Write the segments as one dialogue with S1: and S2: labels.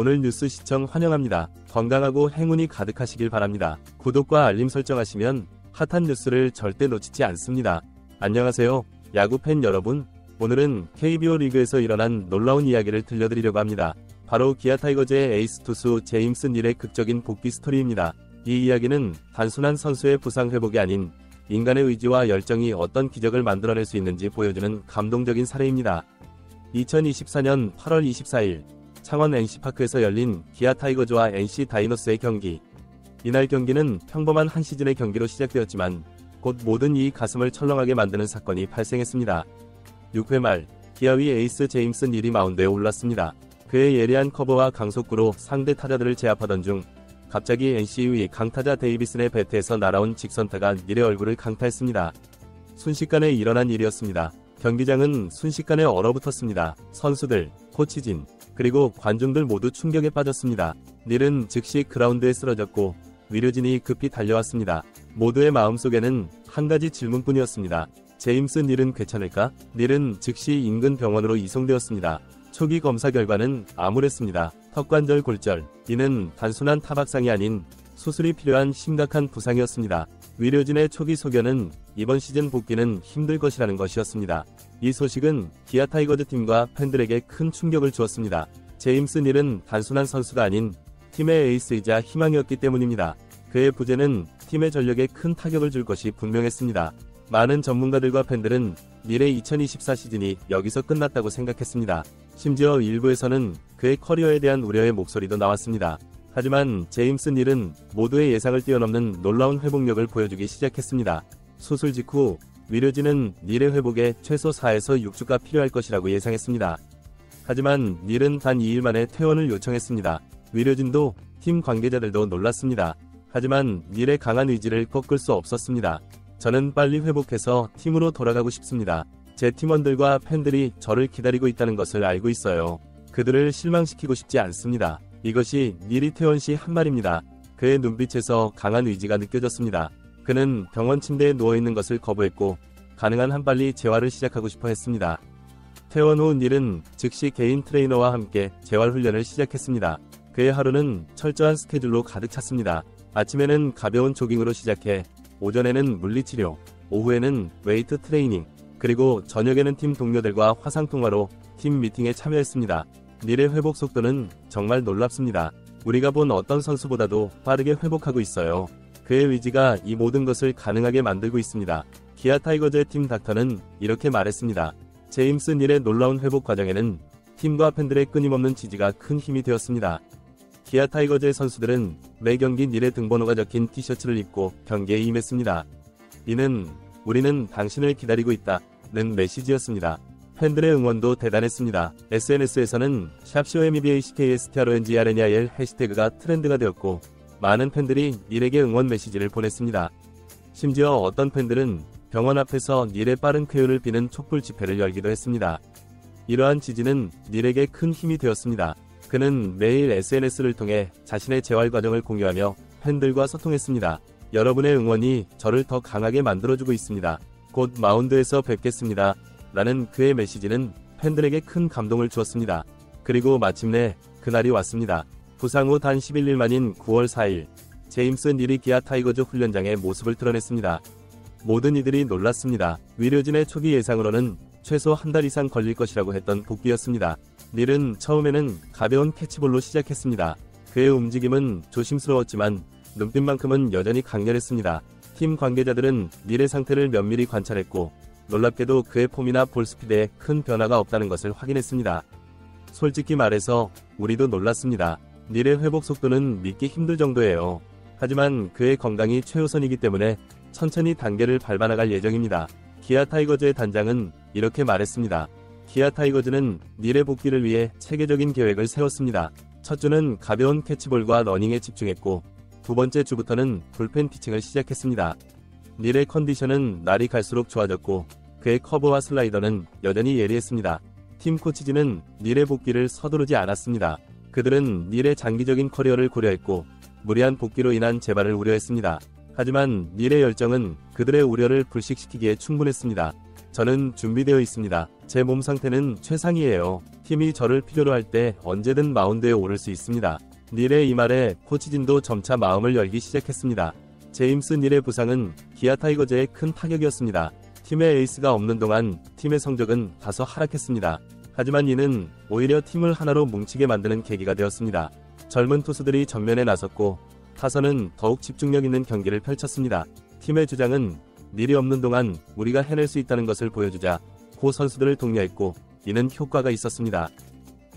S1: 오늘 뉴스 시청 환영합니다. 건강하고 행운이 가득하시길 바랍니다. 구독과 알림 설정하시면 핫한 뉴스를 절대 놓치지 않습니다. 안녕하세요, 야구팬 여러분. 오늘은 KBO 리그에서 일어난 놀라운 이야기를 들려드리려고 합니다. 바로 기아 타이거즈의 에이스 투수 제임스 닐의 극적인 복귀 스토리입니다. 이 이야기는 단순한 선수의 부상 회복이 아닌 인간의 의지와 열정이 어떤 기적을 만들어낼 수 있는지 보여주는 감동적인 사례입니다. 2024년 8월 24일 창원 NC파크에서 열린 기아 타이거즈와 NC 다이노스의 경기. 이날 경기는 평범한 한 시즌의 경기로 시작되었지만 곧 모든 이 가슴을 철렁하게 만드는 사건이 발생했습니다. 6회 말 기아위 에이스 제임스 닐이 마운드에 올랐습니다. 그의 예리한 커버와 강속구로 상대 타자들을 제압하던 중 갑자기 NC의 강타자 데이비슨의 배트에서 날아온 직선타가 닐의 얼굴을 강타했습니다. 순식간에 일어난 일이었습니다. 경기장은 순식간에 얼어붙었습니다. 선수들, 코치진, 그리고 관중들 모두 충격에 빠졌습니다. 닐은 즉시 그라운드에 쓰러졌고 위료진이 급히 달려왔습니다. 모두의 마음속에는 한 가지 질문뿐이었습니다. 제임스 닐은 괜찮을까? 닐은 즉시 인근 병원으로 이송되었습니다. 초기 검사 결과는 암울했습니다. 턱관절 골절. 이는 단순한 타박상이 아닌 수술이 필요한 심각한 부상이었습니다. 위료진의 초기 소견은 이번 시즌 복귀는 힘들 것이라는 것이었습니다. 이 소식은 기아 타이거즈 팀과 팬들에게 큰 충격을 주었습니다. 제임스 닐은 단순한 선수가 아닌 팀의 에이스이자 희망이었기 때문입니다. 그의 부재는 팀의 전력에 큰 타격을 줄 것이 분명했습니다. 많은 전문가들과 팬들은 닐의 2024 시즌이 여기서 끝났다고 생각했습니다. 심지어 일부에서는 그의 커리어에 대한 우려의 목소리도 나왔습니다. 하지만 제임스 닐은 모두의 예상을 뛰어넘는 놀라운 회복력을 보여주기 시작했습니다. 수술 직후 위료진은 닐의 회복에 최소 4에서 6주가 필요할 것이라고 예상했습니다. 하지만 닐은 단 2일 만에 퇴원을 요청했습니다. 위료진도 팀 관계자들도 놀랐습니다. 하지만 닐의 강한 의지를 꺾을 수 없었습니다. 저는 빨리 회복해서 팀으로 돌아가고 싶습니다. 제 팀원들과 팬들이 저를 기다리고 있다는 것을 알고 있어요. 그들을 실망시키고 싶지 않습니다. 이것이 닐이 퇴원 시 한 말입니다. 그의 눈빛에서 강한 의지가 느껴졌습니다. 그는 병원 침대에 누워있는 것을 거부했고 가능한 한 빨리 재활을 시작하고 싶어 했습니다. 퇴원 후 닐은 즉시 개인 트레이너와 함께 재활훈련을 시작했습니다. 그의 하루는 철저한 스케줄로 가득 찼습니다. 아침에는 가벼운 조깅으로 시작해 오전에는 물리치료, 오후에는 웨이트 트레이닝, 그리고 저녁에는 팀 동료들과 화상통화로 팀 미팅에 참여했습니다. 닐의 회복 속도는 정말 놀랍습니다. 우리가 본 어떤 선수보다도 빠르게 회복하고 있어요. 그의 의지가 이 모든 것을 가능하게 만들고 있습니다. 기아 타이거즈의 팀 닥터는 이렇게 말했습니다. 제임스 닐의 놀라운 회복 과정에는 팀과 팬들의 끊임없는 지지가 큰 힘이 되었습니다. 기아 타이거즈의 선수들은 매 경기 닐의 등번호가 적힌 티셔츠를 입고 경기에 임했습니다. 이는 우리는 당신을 기다리고 있다는 메시지였습니다. 팬들의 응원도 대단했습니다. SNS에서는 샵쇼MEBACKSTRONGRNIL 해시태그가 트렌드가 되었고 많은 팬들이 닐에게 응원 메시지를 보냈습니다. 심지어 어떤 팬들은 병원 앞에서 닐의 빠른 쾌유를 비는 촛불 집회를 열기도 했습니다. 이러한 지지는 닐에게 큰 힘이 되었습니다. 그는 매일 SNS를 통해 자신의 재활 과정을 공유하며 팬들과 소통했습니다. 여러분의 응원이 저를 더 강하게 만들어주고 있습니다. 곧 마운드에서 뵙겠습니다. 라는 그의 메시지는 팬들에게 큰 감동을 주었습니다. 그리고 마침내 그날이 왔습니다. 부상 후 단 11일 만인 9월 4일 제임스 닐이 기아 타이거즈 훈련장에 모습을 드러냈습니다. 모든 이들이 놀랐습니다. 위료진의 초기 예상으로는 최소 한 달 이상 걸릴 것이라고 했던 복귀였습니다. 닐은 처음에는 가벼운 캐치볼로 시작했습니다. 그의 움직임은 조심스러웠지만 눈빛만큼은 여전히 강렬했습니다. 팀 관계자들은 닐의 상태를 면밀히 관찰했고 놀랍게도 그의 폼이나 볼 스피드에 큰 변화가 없다는 것을 확인했습니다. 솔직히 말해서 우리도 놀랐습니다. 닐의 회복 속도는 믿기 힘들 정도예요. 하지만 그의 건강이 최우선이기 때문에 천천히 단계를 밟아나갈 예정입니다. 기아 타이거즈의 단장은 이렇게 말했습니다. 기아 타이거즈는 닐의 복귀를 위해 체계적인 계획을 세웠습니다. 첫 주는 가벼운 캐치볼과 러닝에 집중했고 두 번째 주부터는 불펜 피칭을 시작했습니다. 닐의 컨디션은 날이 갈수록 좋아졌고 그의 커브와 슬라이더는 여전히 예리했습니다. 팀 코치진은 닐의 복귀를 서두르지 않았습니다. 그들은 닐의 장기적인 커리어를 고려했고 무리한 복귀로 인한 재발을 우려했습니다. 하지만 닐의 열정은 그들의 우려를 불식시키기에 충분했습니다. 저는 준비되어 있습니다. 제 몸 상태는 최상이에요. 팀이 저를 필요로 할 때 언제든 마운드에 오를 수 있습니다. 닐의 이 말에 코치진도 점차 마음을 열기 시작했습니다. 제임스 닐의 부상은 기아 타이거즈에 큰 타격이었습니다. 팀의 에이스가 없는 동안 팀의 성적은 다소 하락했습니다. 하지만 이는 오히려 팀을 하나로 뭉치게 만드는 계기가 되었습니다. 젊은 투수들이 전면에 나섰고 타선은 더욱 집중력 있는 경기를 펼쳤습니다. 팀의 주장은 닐이 없는 동안 우리가 해낼 수 있다는 것을 보여주자 고 선수들을 독려했고 이는 효과가 있었습니다.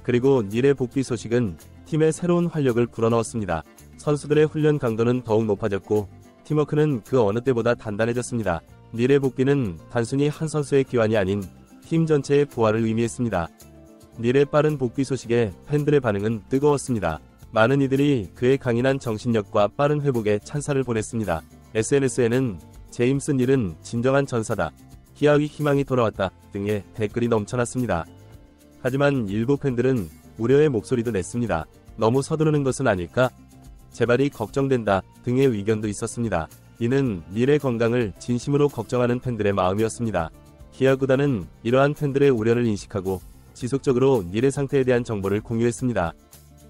S1: 그리고 닐의 복귀 소식은 팀에 새로운 활력을 불어넣었습니다. 선수들의 훈련 강도는 더욱 높아졌고 팀워크는 그 어느 때보다 단단해졌습니다. 닐의 복귀는 단순히 한 선수의 귀환이 아닌 팀 전체의 부활을 의미했습니다. 닐의 빠른 복귀 소식에 팬들의 반응은 뜨거웠습니다. 많은 이들이 그의 강인한 정신력과 빠른 회복에 찬사를 보냈습니다. SNS에는 제임스 닐은 진정한 전사다, 기아의 희망이 돌아왔다 등의 댓글이 넘쳐났습니다. 하지만 일부 팬들은 우려의 목소리도 냈습니다. 너무 서두르는 것은 아닐까? 재발이 걱정된다 등의 의견도 있었습니다. 이는 닐의 건강을 진심으로 걱정하는 팬들의 마음이었습니다. 기아 구단은 이러한 팬들의 우려를 인식하고 지속적으로 닐의 상태에 대한 정보를 공유했습니다.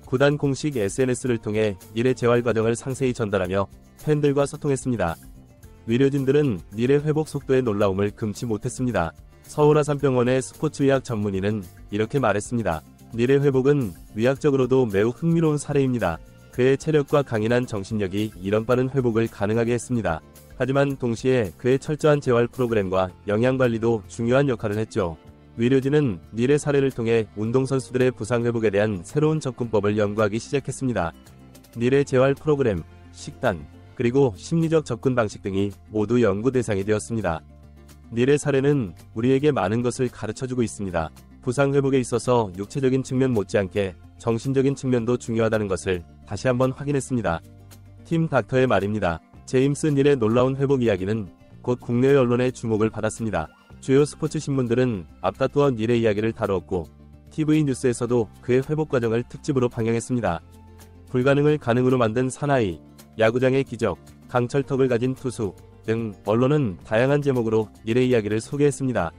S1: 구단 공식 SNS를 통해 닐의 재활 과정을 상세히 전달하며 팬들과 소통했습니다. 의료진들은 닐의 회복 속도의 놀라움을 금치 못했습니다. 서울아산병원의 스포츠의학 전문의는 이렇게 말했습니다. 닐의 회복은 의학적으로도 매우 흥미로운 사례입니다. 그의 체력과 강인한 정신력이 이런 빠른 회복을 가능하게 했습니다. 하지만 동시에 그의 철저한 재활 프로그램과 영양관리도 중요한 역할을 했죠. 의료진은 닐의 사례를 통해 운동선수들의 부상 회복에 대한 새로운 접근법을 연구하기 시작했습니다. 닐의 재활 프로그램, 식단, 그리고 심리적 접근 방식 등이 모두 연구 대상이 되었습니다. 닐의 사례는 우리에게 많은 것을 가르쳐주고 있습니다. 부상 회복에 있어서 육체적인 측면 못지않게 정신적인 측면도 중요하다는 것을 다시 한번 확인했습니다. 팀 닥터의 말입니다. 제임스 닐의 놀라운 회복 이야기는 곧 국내외 언론의 주목을 받았습니다. 주요 스포츠 신문들은 앞다투어 닐의 이야기를 다루었고 TV 뉴스에서도 그의 회복 과정을 특집으로 방영했습니다. 불가능을 가능으로 만든 사나이, 야구장의 기적, 강철턱을 가진 투수 등 언론은 다양한 제목으로 닐의 이야기를 소개했습니다.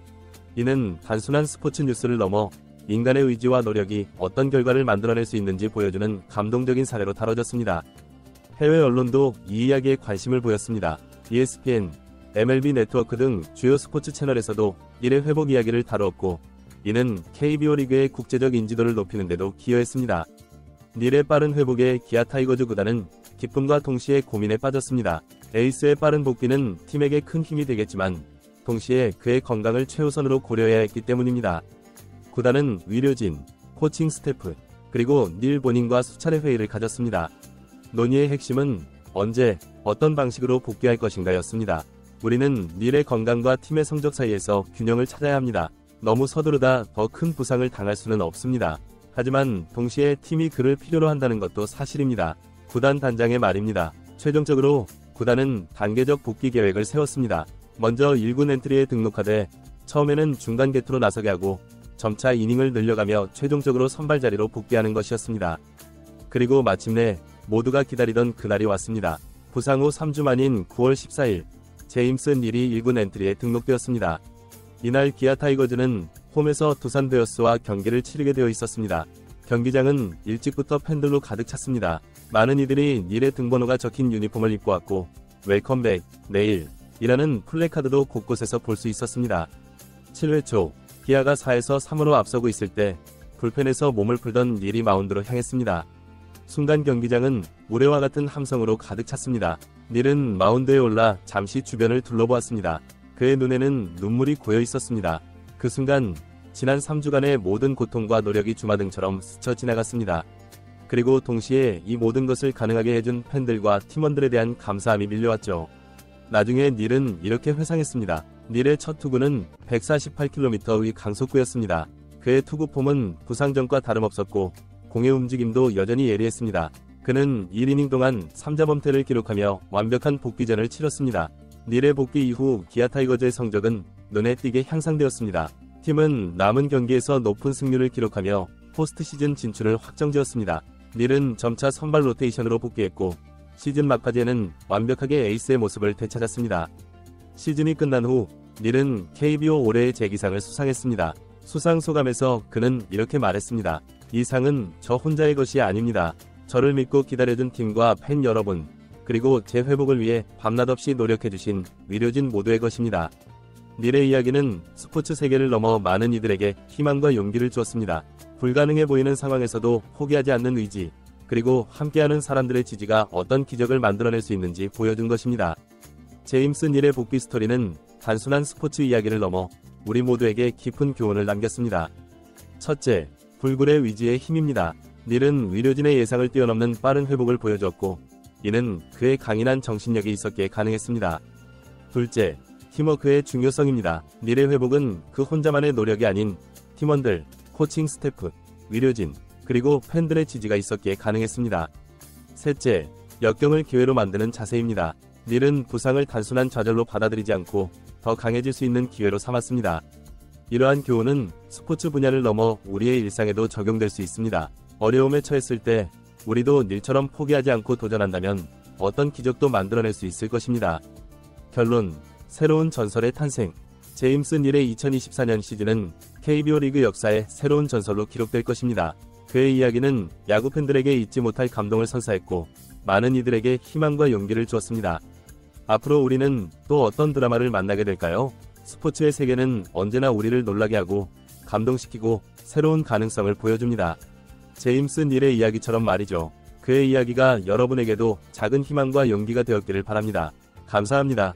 S1: 이는 단순한 스포츠 뉴스를 넘어 인간의 의지와 노력이 어떤 결과를 만들어낼 수 있는지 보여주는 감동적인 사례로 다뤄졌습니다. 해외 언론도 이 이야기에 관심을 보였습니다. ESPN, MLB 네트워크 등 주요 스포츠 채널에서도 닐의 회복 이야기를 다루었고 이는 KBO 리그의 국제적 인지도를 높이는 데도 기여했습니다. 닐의 빠른 회복에 기아 타이거즈 구단은 기쁨과 동시에 고민에 빠졌습니다. 에이스의 빠른 복귀는 팀에게 큰 힘이 되겠지만 동시에 그의 건강을 최우선으로 고려해야 했기 때문입니다. 구단은 의료진, 코칭 스태프, 그리고 닐 본인과 수차례 회의를 가졌습니다. 논의의 핵심은 언제, 어떤 방식으로 복귀할 것인가였습니다. 우리는 닐의 건강과 팀의 성적 사이에서 균형을 찾아야 합니다. 너무 서두르다 더 큰 부상을 당할 수는 없습니다. 하지만 동시에 팀이 그를 필요로 한다는 것도 사실입니다. 구단 단장의 말입니다. 최종적으로 구단은 단계적 복귀 계획을 세웠습니다. 먼저 1군 엔트리에 등록하되 처음에는 중간 개투로 나서게 하고 점차 이닝을 늘려가며 최종적으로 선발 자리로 복귀하는 것이었습니다. 그리고 마침내 모두가 기다리던 그날이 왔습니다. 부상 후 3주 만인 9월 14일 제임스 닐이 1군 엔트리에 등록되었습니다. 이날 기아 타이거즈는 홈에서 두산 베어스와 경기를 치르게 되어 있었습니다. 경기장은 일찍부터 팬들로 가득 찼습니다. 많은 이들이 닐의 등번호가 적힌 유니폼을 입고 왔고 웰컴백, 내일 이라는 플래카드도 곳곳에서 볼 수 있었습니다. 7회 초 기아가 4에서 3으로 앞서고 있을 때 불펜에서 몸을 풀던 닐이 마운드로 향했습니다. 순간 경기장은 우레와 같은 함성으로 가득 찼습니다. 닐은 마운드에 올라 잠시 주변을 둘러보았습니다. 그의 눈에는 눈물이 고여 있었습니다. 그 순간 지난 3주간의 모든 고통과 노력이 주마등처럼 스쳐 지나갔습니다. 그리고 동시에 이 모든 것을 가능하게 해준 팬들과 팀원들에 대한 감사함이 밀려왔죠. 나중에 닐은 이렇게 회상했습니다. 닐의 첫 투구는 148km의 강속구였습니다. 그의 투구 폼은 부상 전과 다름없었고 공의 움직임도 여전히 예리했습니다. 그는 1이닝 동안 3자범퇴를 기록하며 완벽한 복귀전을 치렀습니다. 닐의 복귀 이후 기아 타이거즈의 성적은 눈에 띄게 향상되었습니다. 팀은 남은 경기에서 높은 승률을 기록하며 포스트 시즌 진출을 확정지었습니다. 닐은 점차 선발 로테이션으로 복귀했고 시즌 막바지에는 완벽하게 에이스의 모습을 되찾았습니다. 시즌이 끝난 후 닐은 KBO 올해의 재기상을 수상했습니다. 수상소감에서 그는 이렇게 말했습니다. 이 상은 저 혼자의 것이 아닙니다. 저를 믿고 기다려준 팀과 팬 여러분, 그리고 제 회복을 위해 밤낮 없이 노력해주신 의료진 모두의 것입니다. 닐의 이야기는 스포츠 세계를 넘어 많은 이들에게 희망과 용기를 주었습니다. 불가능해 보이는 상황에서도 포기하지 않는 의지, 그리고 함께하는 사람들의 지지가 어떤 기적을 만들어낼 수 있는지 보여준 것입니다. 제임스 닐의 복귀 스토리는 단순한 스포츠 이야기를 넘어 우리 모두에게 깊은 교훈을 남겼습니다. 첫째, 불굴의 위지의 힘입니다. 닐은 의료진의 예상을 뛰어넘는 빠른 회복을 보여주었고, 이는 그의 강인한 정신력이 있었기에 가능했습니다. 둘째, 팀워크의 중요성입니다. 닐의 회복은 그 혼자만의 노력이 아닌 팀원들, 코칭 스태프, 의료진, 그리고 팬들의 지지가 있었기에 가능했습니다. 셋째, 역경을 기회로 만드는 자세입니다. 닐은 부상을 단순한 좌절로 받아들이지 않고 더 강해질 수 있는 기회로 삼았습니다. 이러한 교훈은 스포츠 분야를 넘어 우리의 일상에도 적용될 수 있습니다. 어려움에 처했을 때 우리도 닐처럼 포기하지 않고 도전한다면 어떤 기적도 만들어낼 수 있을 것입니다. 결론, 새로운 전설의 탄생. 제임스 닐의 2024년 시즌은 KBO 리그 역사의 새로운 전설로 기록될 것입니다. 그의 이야기는 야구 팬들에게 잊지 못할 감동을 선사했고, 많은 이들에게 희망과 용기를 주었습니다. 앞으로 우리는 또 어떤 드라마를 만나게 될까요? 스포츠의 세계는 언제나 우리를 놀라게 하고 감동시키고 새로운 가능성을 보여줍니다. 제임스 닐의 이야기처럼 말이죠. 그의 이야기가 여러분에게도 작은 희망과 용기가 되었기를 바랍니다. 감사합니다.